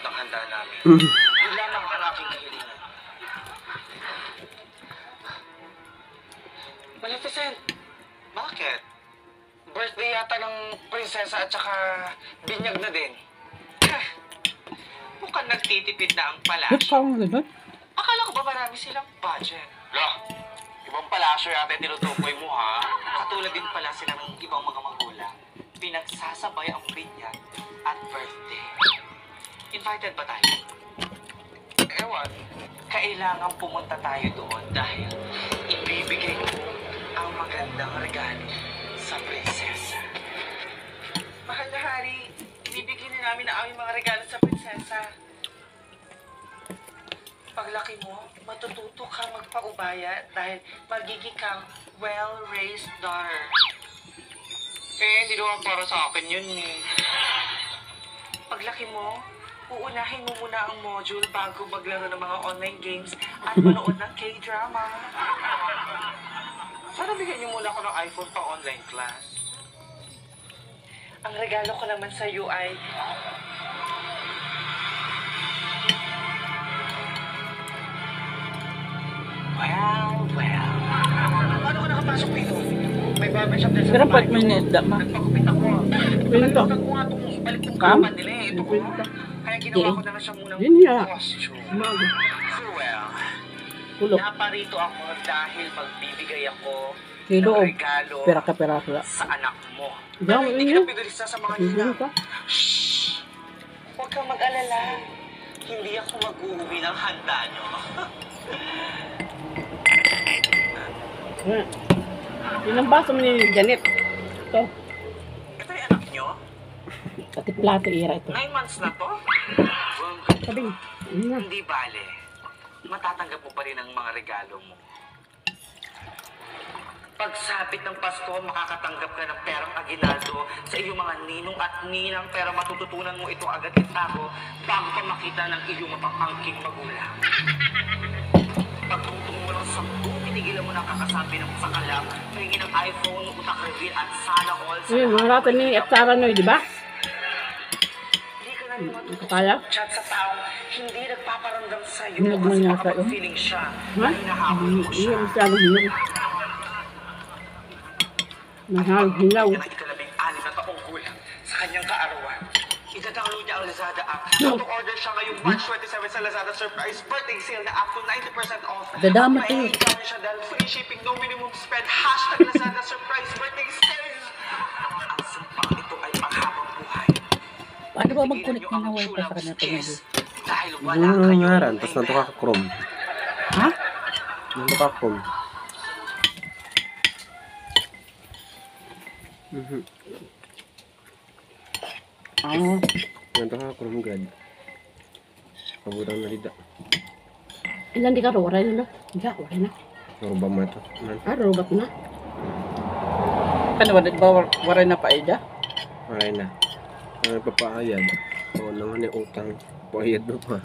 ng handa namin. Yun lamang ang aking kahilingan. Maleficent! Bakit? Birthday yata ng prinsesa at saka binyag na din. Mukhang nagtitipid na ang palasyo. Akala ko ba marami silang budget? Lah, ibang palasyo yata tinutukoy mo ha. Katulad din pala sila ng ibang mga magulang. Pinagsasabay ang binyag at birthday. Invited ba tayo? Ewan. Kailangan pumunta tayo doon dahil ibibigay ko ang magandang regalo sa prinsesa. Mahal na hari, ibibigay na namin ang aming mga regalo sa prinsesa. Paglaki mo, matututo kang magpaubaya dahil magiging kang well-raised daughter. Hindi naman para sa akin yun eh. Paglaki mo, uunahin mo muna ang module bago maglaro ng mga online games at manood ng K-drama. Sana bigyan niyo muna ako ng iPhone pang online class. Ang regalo ko naman sa iyo ay... Well. Paano ka nakapasok dito? May barbershop din sa Pero pat may nesda ma. Nagpagupit ako. Pinto. Nagpagupit ko nga itong balik kong Kam? kapan nila eh. Ito ko. Kaya ginawa ko na lang siya munang Yun ya. costume. Umaga. Well, Pulok. naparito ako dahil magbibigay ako Kilo ng o regalo pera ka pera ka. sa anak mo. Diyan, Pero hindi inyo. kita pinalista sa mga Hindi ninang. ka. Shhh! Huwag kang mag-alala. Hindi ako mag-uuwi ng handa nyo. Yun ang baso mo ni Janet. Ito. Ito yung anak nyo? Pati plato ira ito. 9 months na to? Sabi. Yun na. Hindi bale. Matatanggap mo pa rin ang mga regalo mo. Pagsapit ng Pasko, makakatanggap ka ng perang aginaldo sa iyong mga ninong at ninang, pero matututunan mo ito agad itago bago pa makita ng iyong mapapangking magulang. Pagtutong mo ng 10, pinigilan mo ng kakasabi ng sakalap, tingin ng iPhone, utak reveal at sana all sa Yun, mga rato ni Atsara Noy, di ba? Hindi ka na rin Kaya? chat sa taong hindi nagpaparamdam sa'yo Hinag mo kasi niya baka sa'yo? feeling siya Ha? na hinahabol mo siya. Iyon, masyadong hinog. Masyadong hilaw. Yan ang ikalabing-anim na taong gulang sa kanyang kaarawan. Ida-download niya ang Lazada app. Auto-order siya ngayong March 27 sa Lazada Surprise Birthday Sale na up to 90% off. Dadamot eh. Maiingan niya siya dahil free shipping, no minimum spend, #Lazada Surprise Birthday Sale. Ang sumpang ito ay panghabang buhay. Paano ba mag-connect na wifi sa kanya pag Dahil wala Ano kayong nangaran? Tapos nanto ka Chrome. Ha? Nanto ka Chrome. Oo. Nanto ka Chrome grad. Paburang na lida. Ilan di ka ro? Waray na. Hindi, waray na. Norba mo ito. Robat na. Ano ba? Waray na pa ida? Maray na. Ang papaayad. O naman yung utang. Paayad mo pa.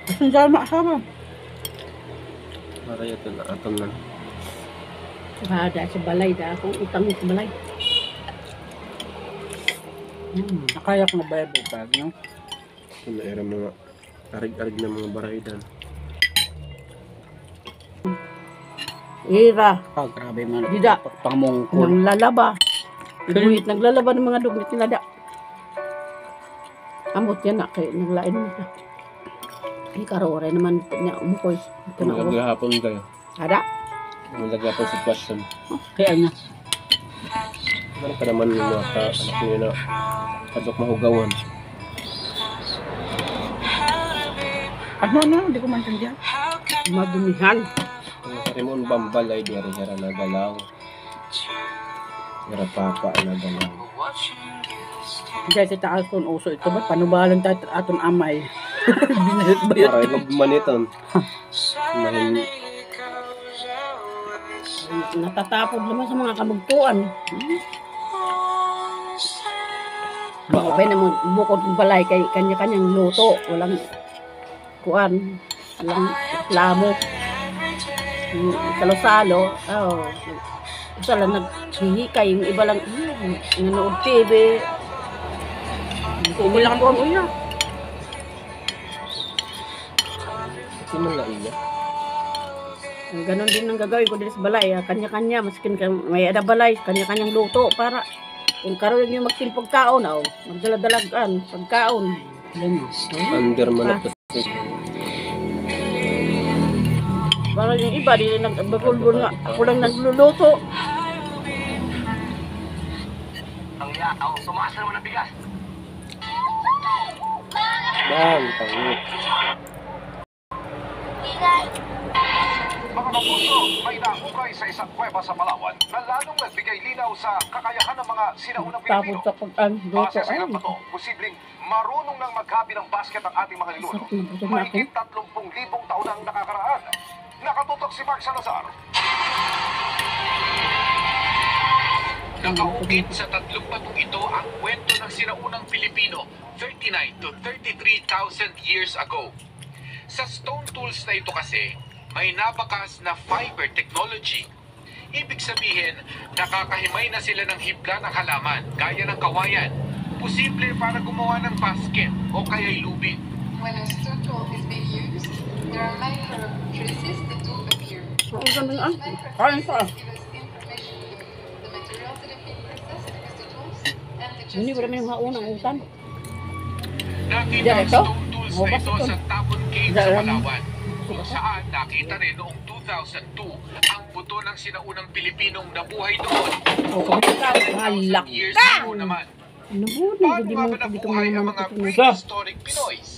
Asan dyan maasama? Maray ito na atom na. Ada sa balay da akong utang mo sa balay. Nakaya ko na bayad butag, no? Kung naira mga arig-arig na mga barahidan. Ira, Grabe man. Dida. Pangmongkol. nang lalaba. Ibuhit, naglalaba ng mga dugmit nila da. Amot yan na, kaya naglain mo siya. Ay, karoray naman niya umukoy. Ito na ako. Maghapon kayo. Ada, Maghapon sitwasyon. kaya niya. Ano ka naman yung mga anak nyo na kadok mahugawan. Ano, hindi ko maintindihan. Madumihan. Ang nakarimon bambalay, di rin hara nagalaw. Hara papa nagalaw. Kaya si taas kung uso ito ba? Panubalan tayo aton amay. Binahit ba yun? Para magmaniton. Mahin, Natatapod naman sa mga kabugtuan. Bakit naman bukod ng balay kay kanya-kanyang luto. Walang kuan. Walang reklamo. Salo-salo. Oh. Isa lang naghihikay. Yung iba lang nanood TV. Kukulang ang tuwa niya. Hindi man naiya. Ganon din ang gagawin ko din sa balay. Kanya-kanya, maskin may ada balay, kanya-kanyang luto para kung karoon yung magsil pagkaon, magdaladalagan, pagkaon. Under man ako. Para yung iba, di nagbagulbol nga. Ako lang nagluluto. Ang yakaw, tumaas naman ang bigas. Yan, pangit. Mga kapuso, may nahukay sa isang kuweba sa Palawan na lalong nagbigay linaw sa kakayahan ng mga sinaunang Tapos Pilipino. sa pag-luto. Base sa ilang bato, posibleng marunong nang maghabi ng basket ang ating mga niluno. Mahigit 30,000 taon ang nakakaraan. Nakatutok si Mark Salazar. Nakaukit sa tatlong batong ito ang kwento ng sinaunang Pilipino 39 to 33,000 years ago. Sa stone tools na ito kasi, may nabakas na fiber technology. Ibig sabihin, nakakahimay na sila ng hibla ng halaman, gaya ng kawayan. Posible para gumawa ng basket o kaya'y lubid. When a stone tool is being used, there are micro traces that do appear. Ang ganda nga. These Kain micro pa. traces give us information about the materials that have been processed to use the tools and the Hindi ba naman yung gestures. maunang utan? Nakita ang Diretso? stone tools na ito sa Tapon Cave sa Diretso. Palawan, kung saan nakita rin noong 2002 ang buto ng sinaunang Pilipinong nabuhay doon. Oo, halak 2,000 years ka! ago naman. Nabuo na, Paano hindi nga mo ba dito nabuhay ang mga naman. prehistoric Pinoys?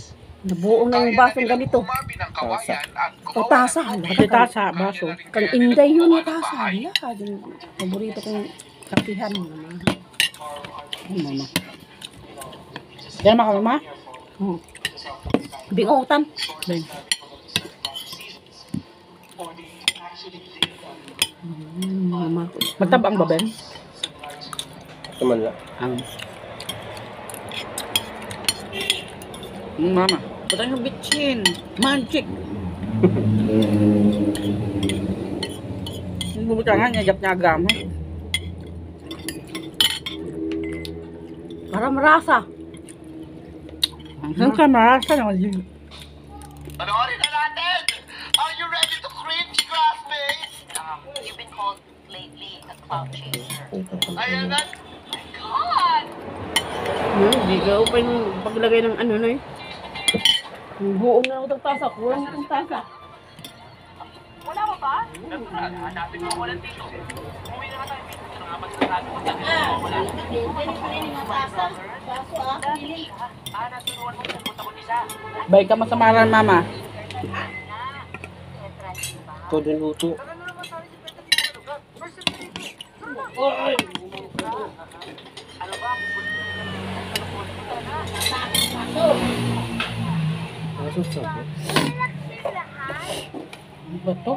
Nabuo na yung basong ganito. Gumabi ng kawayan at O gumawa tasa, ng lahat tubig. tasa, Kaya baso. na rin Kang kaya nila inday yun gumawa yung ng tasa. bahay. Lahat yung paborito kong kapihan. Mama. Yan mga mama. Bingutan. Mama. Matabang ba, Ben? Ito man lang. Mama. Ba't yung bitchin? Magic. Yung bubutangan niya, niya agama. Parang marasa. Ang kamarasa naman yun. Panoorin na natin! Are you ready to cringe, classmates? You've been called lately a cloud chaser. Ayan na! God! Hindi ka pa yung paglagay ng ano na eh. Yung buong na utang tasa. Kulang itong tasa. Wala mo ba? Natural, hanapin mo ako lang dito. Umuwi na nga tayo dito. Ito nga magsasabi ko sa wala. Naturuan mo kung punta ko isa. Bay ka masamaran, mama. Ito din luto. Kaso sabi. Ano ba to?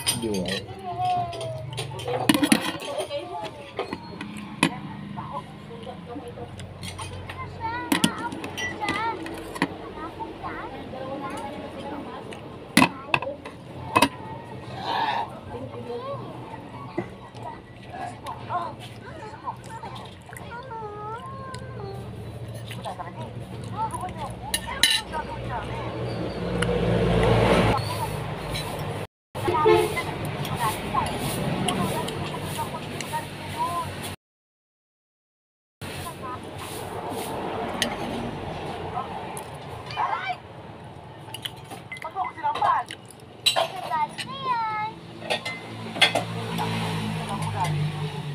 Hindi wow.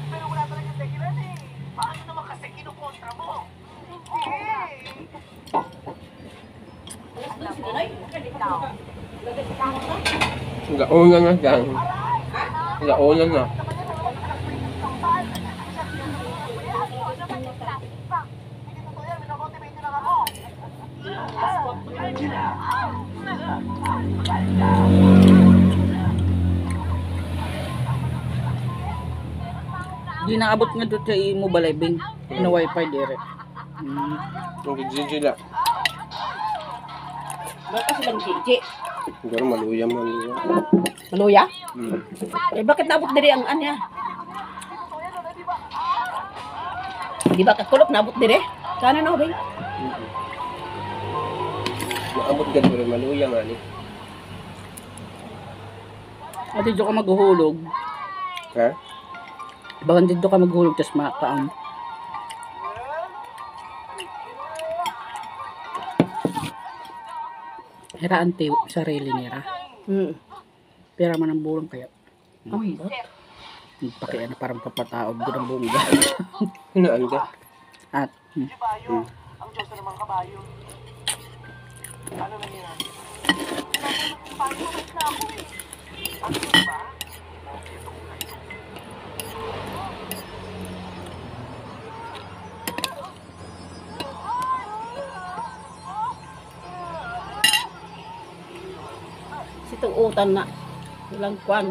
Pero wala talagang dahilan eh. Paano naman kasi kinukontra mo? Gauna na gang. Gauna na. Di naabot nga doon sa imo balay, Bing. Na wifi direct. Ang gijila. Bakit silang chichi? Siguro maluya man. Maluya? Hmm. Eh bakit naabot diri ang anya? Di ba kakulok nabot dire? Kana no, Bing? Maabot gan ko rin maluyang ani. At dito ka maghuhulog. Ha? Baka dito ka maghuhulog, tas makaam. Hiraan tayo, sarili nira. Pera man ang bulang kaya. Uy, Nagpakiya na parang papataog ko ng bungga. Hinaan ka. At, Ang Diyos na naman kabayo. Ano na yan? sitong utan na. Ilang kwan.